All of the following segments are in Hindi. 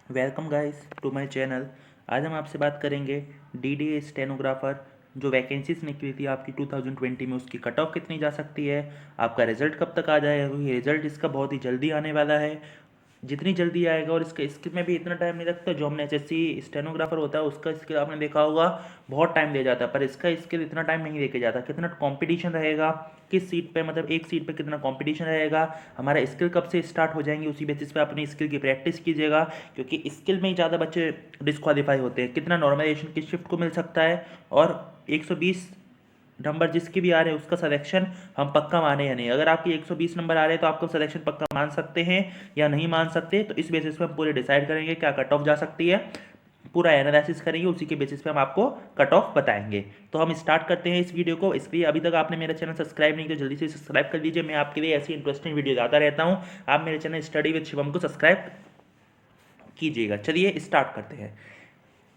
Welcome guys to my channel. आज हम आपसे बात करेंगे डीडीए स्टेनोग्राफर जो वैकेंसीज निकली थी आपकी 2020 में, उसकी कट ऑफ कितनी जा सकती है, आपका रिजल्ट कब तक आ जाएगा, क्योंकि रिजल्ट इसका बहुत ही जल्दी आने वाला है। जितनी जल्दी आएगा, और इसका स्किल में भी इतना टाइम नहीं लगता। जो हमने एसएससी स्टेनोग्राफर होता है उसका स्किल आपने देखा होगा, बहुत टाइम दे जाता है, पर इसका स्किल इतना टाइम नहीं लेके जाता। कितना कंपटीशन रहेगा, किस सीट पे, मतलब एक सीट पे कितना कंपटीशन रहेगा, हमारा स्किल कब से स्टार्ट हो जाएंगे, उसी बेसिस पे अपनी स्किल की प्रैक्टिस कीजिएगा, क्योंकि स्किल में ही ज़्यादा बच्चे डिस्क्वालीफाई होते हैं। कितना नॉर्मलाइजेशन किस शिफ्ट को मिल सकता है, और 120 नंबर जिसके भी आ रहे हैं उसका सिलेक्शन हम पक्का माने या नहीं। अगर आपके 120 नंबर आ रहे हैं तो आपका सिलेक्शन पक्का मान सकते हैं या नहीं मान सकते, तो इस बेसिस पे हम पूरे डिसाइड करेंगे क्या कट ऑफ जा सकती है। पूरा एनालिसिस करेंगे, उसी के बेसिस पे हम आपको कट ऑफ बताएंगे। तो हम स्टार्ट करते हैं इस वीडियो को। इसके लिए अभी तक आपने मेरा चैनल सब्सक्राइब नहीं किया, जल्दी से सब्सक्राइब कर लीजिए। मैं आपके लिए ऐसी इंटरेस्टिंग वीडियो लाता रहता हूँ। आप मेरे चैनल स्टडी विद शिवम को सब्सक्राइब कीजिएगा। चलिए स्टार्ट करते हैं।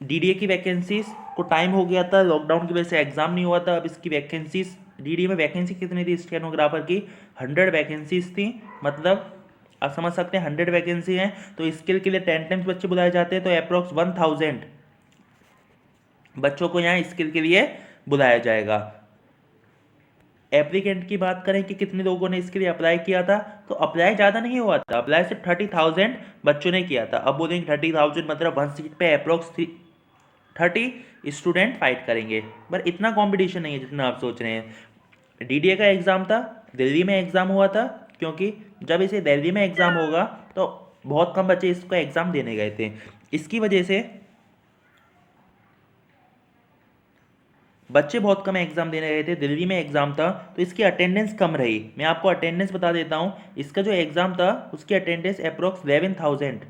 डीडीए की वैकेंसीज को टाइम हो गया था, लॉकडाउन की वजह से एग्जाम नहीं हुआ था। अब इसकी वैकेंसीज, डीडीए में वैकेंसी कितनी थी स्टेनोग्राफर की, 100 वैकेंसीज थी। मतलब आप समझ सकते हैं 100 वैकेंसी हैं, तो स्किल के लिए 10 टाइम्स बच्चे बुलाए जाते हैं, तो अप्रॉक्स 1000 बच्चों को यहाँ स्किल के लिए बुलाया जाएगा। एप्लीकेंट की बात करें कि कितने लोगों ने इसके लिए अप्लाई किया था, तो अप्लाई ज़्यादा नहीं हुआ था, अप्लाई सिर्फ 30,000 बच्चों ने किया था। अब बोलेंगे 30,000 मतलब वन सीट पे अप्रॉक्स 30 स्टूडेंट फाइट करेंगे, पर इतना कंपटीशन नहीं है जितना आप सोच रहे हैं। डीडीए का एग्ज़ाम था, दिल्ली में एग्ज़ाम हुआ था, क्योंकि जब इसे दिल्ली में एग्ज़ाम होगा तो बहुत कम बच्चे इसका एग्ज़ाम देने गए थे। इसकी वजह से बच्चे बहुत कम एग्जाम देने गए थे, दिल्ली में एग्जाम था, तो इसकी अटेंडेंस कम रही। मैं आपको अटेंडेंस बता देता हूँ। इसका जो एग्जाम था उसकी अटेंडेंस अप्रोक्स 11,000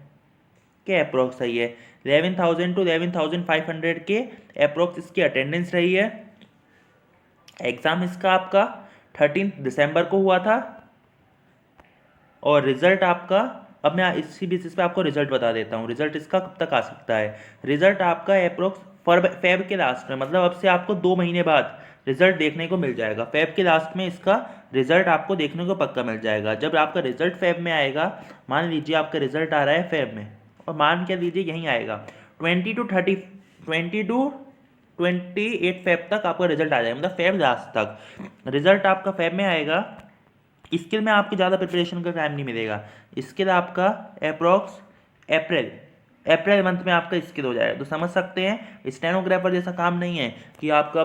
के अप्रोक्स रही है। 11,000 टू 11,500 के अप्रोक्स इसकी अटेंडेंस रही है। एग्जाम इसका आपका 13 दिसंबर को हुआ था, और रिजल्ट आपका, अब मैं इसी बेसिस पे आपको रिजल्ट बता देता हूँ। रिजल्ट इसका कब तक आ सकता है। रिजल्ट आपका अप्रोक्स फेब के लास्ट में, मतलब अब से आपको 2 महीने बाद रिजल्ट देखने को मिल जाएगा। फेब के लास्ट में इसका रिजल्ट आपको देखने को पक्का मिल जाएगा। जब आपका रिजल्ट फेब में आएगा, मान लीजिए आपका रिजल्ट आ रहा है फेब में, और मान के लीजिए यहीं आएगा 20 to 28 फेब तक आपका रिजल्ट आ जाएगा, मतलब फेब लास्ट तक रिजल्ट आपका फेब में आएगा। स्किल में आपकी ज़्यादा प्रिपरेशन का टाइम नहीं मिलेगा। स्किल आपका अप्रॉक्स अप्रैल अप्रैल मंथ में आपका स्किल हो जाएगा। तो समझ सकते हैं स्टेनोग्राफर जैसा काम नहीं है कि आपका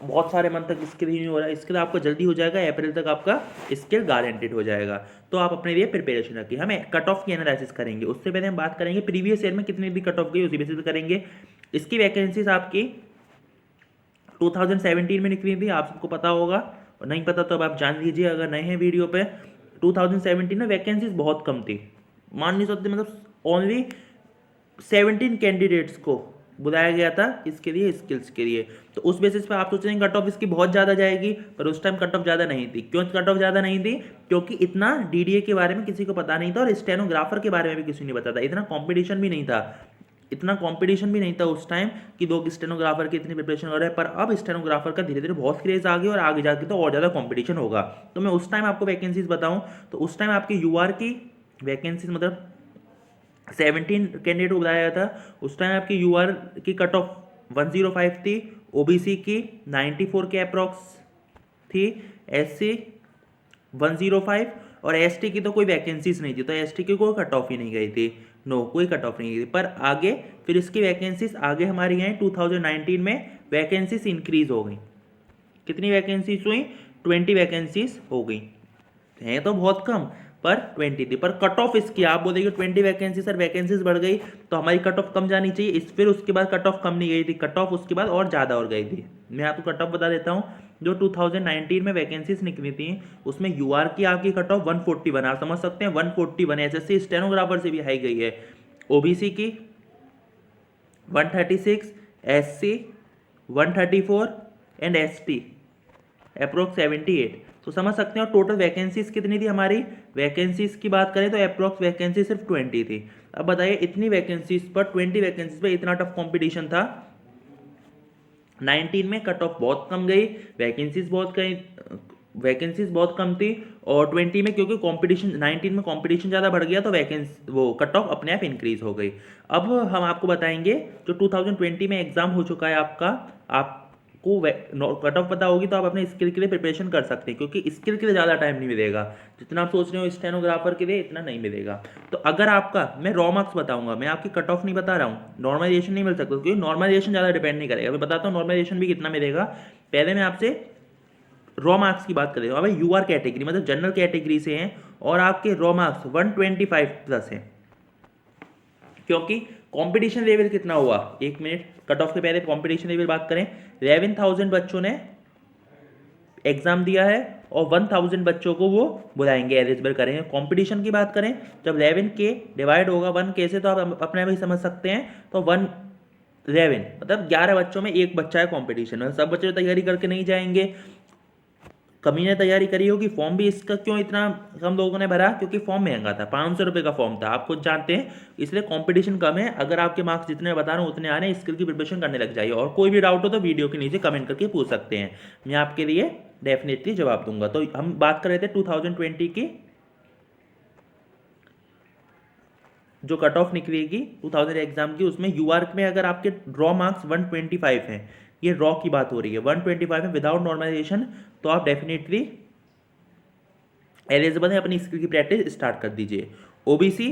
बहुत सारे मंथ तक स्किल ही नहीं हो रहा है। स्किल आपका जल्दी हो जाएगा, अप्रैल तक आपका स्किल गारंटेड हो जाएगा। तो आप अपने लिए प्रिपरेशन रखिए। हमें कट ऑफ की एनालिसिस करेंगे, उससे पहले हम बात करेंगे प्रीवियस ईयर में कितनी भी कट ऑफ गई, उसी बेसिस पे करेंगे। इसकी वैकेंसीज आपकी 2017 में निकली थी, आप सबको पता होगा, और नहीं पता तो अब आप जान लीजिए अगर नए हैं वीडियो पे। 2017 में वैकेंसीज बहुत कम थी, मान नहीं सकते, मतलब ओनली 17 कैंडिडेट्स को बुलाया गया था इसके लिए, स्किल्स के लिए। तो उस बेसिस पे आप सोच रहे हैं कट ऑफ इसकी बहुत ज़्यादा जाएगी, पर उस टाइम कट ऑफ ज़्यादा नहीं थी। क्यों कट ऑफ ज़्यादा नहीं थी? क्योंकि इतना डीडीए के बारे में किसी को पता नहीं था, और स्टेनोग्राफर के बारे में भी किसी ने पता था। इतना कंपटीशन भी नहीं था, इतना कंपटीशन भी नहीं था उस टाइम कि लोग स्टेनोग्राफर की इतनी प्रिपरेशन हो रहे हैं। पर अब स्टेनोग्राफर का धीरे धीरे बहुत क्रेज आ गया, और आगे जाके तो और ज़्यादा कंपटीशन होगा। तो मैं उस टाइम आपको वैकेंसीज बताऊं, तो उस टाइम आपकी यूआर की वैकेंसीज, मतलब 17 कैंडिडेट को बुलाया गया था। उस टाइम आपकी यूआर की कट ऑफ 105 थी, ओबीसी की 94 के अप्रॉक्स थी, एससी 105, और एसटी की तो कोई वैकेंसीज नहीं थी, तो एसटी की कोई कट ऑफ ही नहीं गई थी। नो, कोई कट ऑफ नहीं गई थी। पर आगे फिर इसकी वैकेंसीज आगे हमारी यहाँ 2019 में वैकेंसीज इंक्रीज हो गई। कितनी वैकेंसीज हुई? 20 वैकेंसीज हो गई। हैं तो बहुत कम, पर 20 थी। पर कट ऑफ इसकी आप बोलेंगे 20 वैकेंसी सर, वैकेंसीज बढ़ गई तो हमारी कट ऑफ कम जानी चाहिए। फिर उसके बाद कट ऑफ कम नहीं गई थी, कट ऑफ उसके बाद और ज़्यादा और गई थी। मैं आपको कट ऑफ बता देता हूँ। जो 2019 में वैकेंसीज निकली थी, उसमें यूआर की आपकी कट ऑफ 141, आप समझ सकते हैं 141, एसएससी स्टेनोग्राफर से भी हाई गई है। ओबीसी की 136, एससी 134, एंड एसटी अप्रोक्स 78। तो समझ सकते हैं। और टोटल वैकेंसीज कितनी थी हमारी? वैकेंसीज की बात करें तो अप्रोक्स वैकेंसी सिर्फ 20 थी। अब बताइए इतनी वैकेंसीज पर, 20 वैकेंसीज पर इतना टफ कंपटीशन था। 19 में कट ऑफ बहुत कम गई, वैकेंसीज बहुत गई, वैकेंसीज बहुत कम थी, और 20 में क्योंकि कंपटीशन 19 में कंपटीशन ज़्यादा बढ़ गया तो वैकेंसी वो कट ऑफ अपने आप इंक्रीज हो गई। अब हम आपको बताएंगे जो 2020 में एग्ज़ाम हो चुका है आपका, आपको कट ऑफ पता होगी तो आप अपने स्किल के लिए प्रिपरेशन कर सकते हैं, क्योंकि स्किल के लिए ज़्यादा टाइम नहीं मिलेगा, जितना आप सोच रहे हो स्टेनोग्राफर के लिए इतना नहीं मिलेगा। तो अगर आपका, मैं रॉ मार्क्स बताऊंगा, मैं आपकी कट ऑफ नहीं बता रहा हूँ, नॉर्मलाइजेशन नहीं मिल सकता, क्योंकि नॉर्मलाइजेशन ज़्यादा डिपेंड नहीं करेगा। मैं बताता हूँ नॉर्मलाइजेशन भी कितना मिलेगा। पहले मैं आपसे रॉ मार्क्स की बात करें, अभी यू आर कैटेगरी मतलब जनरल कैटेगरी से हैं और आपके रॉ मार्क्स 125 प्लस हैं, क्योंकि कंपटीशन लेवल कितना हुआ, एक मिनट, कट ऑफ के पहले कंपटीशन लेवल बात करें, 11,000 बच्चों ने एग्जाम दिया है और 1,000 बच्चों को वो बुलाएंगे, एलिजिबल करेंगे। कंपटीशन की बात करें, जब 11K डिवाइड होगा 1K से तो आप अपने आप ही समझ सकते हैं, तो 111 मतलब 11 बच्चों में एक बच्चा है कंपटीशन में। सब बच्चे तैयारी करके नहीं जाएंगे, कमी ने तैयारी करी होगी। फॉर्म भी इसका क्यों इतना कम लोगों ने भरा, क्योंकि फॉर्म महंगा था, 500 रुपये का फॉर्म था, आप खुद जानते हैं, इसलिए कंपटीशन कम है। अगर आपके मार्क्स जितने बता रहा हूँ उतने आ रहे हैं, स्किल की प्रिपरेशन करने लग जाइए, और कोई भी डाउट हो तो वीडियो के नीचे कमेंट करके पूछ सकते हैं, मैं आपके लिए डेफिनेटली जवाब दूंगा। तो हम बात कर रहे थे 2020 की जो कट ऑफ निकलेगी 2000 एग्जाम की, उसमें यूआर में अगर आपके रॉ मार्क्स 125 हैं, ये रॉ की बात हो रही है, 125 है विदाउट नॉर्मलाइजेशन, तो आप डेफिनेटली एलिजिबल है, अपनी स्किल की प्रैक्टिस स्टार्ट कर दीजिए। ओबीसी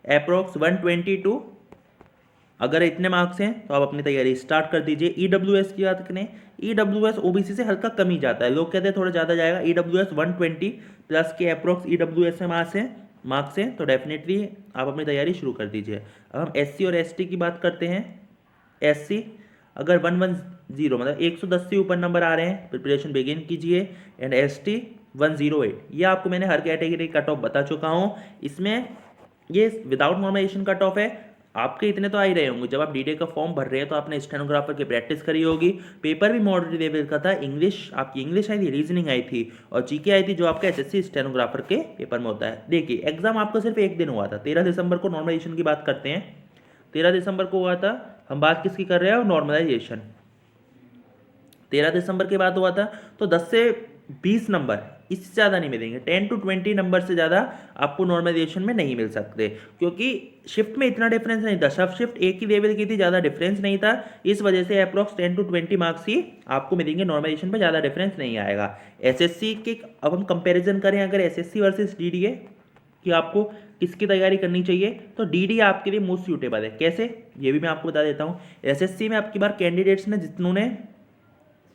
अप्रोक्स 122, अगर इतने मार्क्स हैं तो आप अपनी तैयारी स्टार्ट कर दीजिए। ईडब्ल्यूएस की बात करें, ईडब्ल्यूएस ओबीसी से हल्का कम ही जाता है, लोग कहते हैं थोड़ा ज़्यादा जाएगा, ईडब्ल्यूएस 120 प्लस के अप्रोक्स ईडब्ल्यूएस में मार्क्स हैं, तो डेफिनेटली आप अपनी तैयारी शुरू कर दीजिए। अब हम एससी और एसटी की बात करते हैं। एससी अगर 110 मतलब 110 से ऊपर नंबर आ रहे हैं, प्रिपरेशन बिगिन कीजिए। एंड एसटी 108, ये आपको मैंने हर कैटेगरी कट ऑफ बता चुका हूँ। इसमें ये विदाउट नॉर्मलाइजेशन कट ऑफ है, आपके इतने तो आ ही रहे होंगे। जब आप डीडे का फॉर्म भर रहे हैं तो आपने स्टेनोग्राफर की प्रैक्टिस करी होगी। पेपर भी मॉडरेट लेवल का था, इंग्लिश आपकी इंग्लिश आई थी, रीजनिंग आई थी और जीके आई थी, जो आपका एसएससी स्टेनोग्राफर के पेपर में होता है। देखिए एग्जाम आपका सिर्फ एक दिन हुआ था, 13 दिसंबर को। नॉर्मलाइजेशन की बात करते हैं, 13 दिसंबर को हुआ था। हम बात किसकी कर रहे हैं, नॉर्मलाइजेशन 13 दिसंबर के बाद हुआ था। तो 10 से 20 नंबर, इससे ज़्यादा नहीं मिलेंगे, 10 to 20 नंबर से ज़्यादा आपको नॉर्मलाइजेशन में नहीं मिल सकते, क्योंकि शिफ्ट में इतना डिफरेंस नहीं था, सब शिफ्ट एक ही लेवल की थी, ज़्यादा डिफरेंस नहीं था। इस वजह से अप्रॉक्स 10 to 20 मार्क्स ही आपको मिलेंगे, नॉर्मलाइजेशन में ज़्यादा डिफरेंस नहीं आएगा। एसएससी के अब हम कंपेरिजन करें, अगर एसएससी वर्सेस डीडीए कि आपको किसकी तैयारी करनी चाहिए, तो डीडी आपके लिए मोस्ट सूटेबल है। कैसे, ये भी मैं आपको बता देता हूँ। एसएससी में आपकी बार कैंडिडेट्स ने जितनों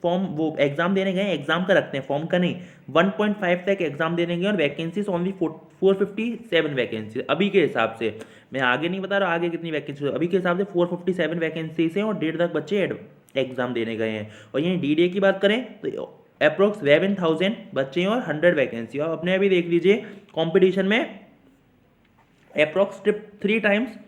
फॉर्म वो एग्जाम देने गए, एग्जाम का रखते हैं, फॉर्म का नहीं, 1.5 तक एग्जाम देने गए और वैकेंसीज ओनली 457 वैकेंसी अभी के हिसाब से। मैं आगे नहीं बता रहा आगे कितनी वैकेंसी, अभी के हिसाब से 457 वैकेंसीज हैं और 1.5 लाख बच्चे एग्जाम देने गए हैं। और यहीं डीडीए की बात करें तो अप्रोक्स 11,000 बच्चे हैं और 100 वैकेंसी। और अपने अभी देख लीजिए कंपटीशन में अप्रोक्स 3 टाइम्स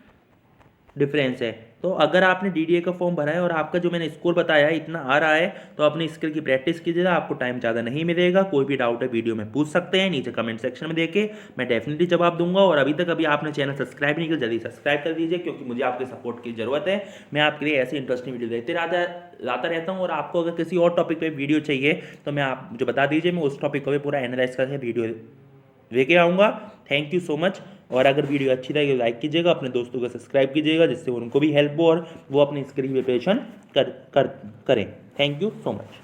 डिफरेंस है। तो अगर आपने डीडीए का फॉर्म भरा है और आपका जो मैंने स्कोर बताया है इतना आ रहा है, तो अपनी स्किल की प्रैक्टिस कीजिएगा, आपको टाइम ज़्यादा नहीं मिलेगा। कोई भी डाउट है वीडियो में पूछ सकते हैं, नीचे कमेंट सेक्शन में देके मैं डेफिनेटली जवाब दूंगा। और अभी तक आपने चैनल सब्सक्राइब नहीं किया, जल्दी सब्सक्राइब कर दीजिए, क्योंकि मुझे आपके सपोर्ट की जरूरत है। मैं आपके लिए ऐसी इंटरेस्टिंग वीडियो देते लाता रहता हूँ। और आपको अगर किसी और टॉपिक पर वीडियो चाहिए तो मैं आप मुझे बता दीजिए, मैं उस टॉपिक को भी पूरा एनालाइज करके वीडियो लेके आऊँगा। Thank you so much. और अगर वीडियो अच्छी लगे लाइक कीजिएगा, अपने दोस्तों को सब्सक्राइब कीजिएगा, जिससे उनको भी हेल्प हो और वो अपनी स्किल प्रिपरेशन करें। Thank you so much.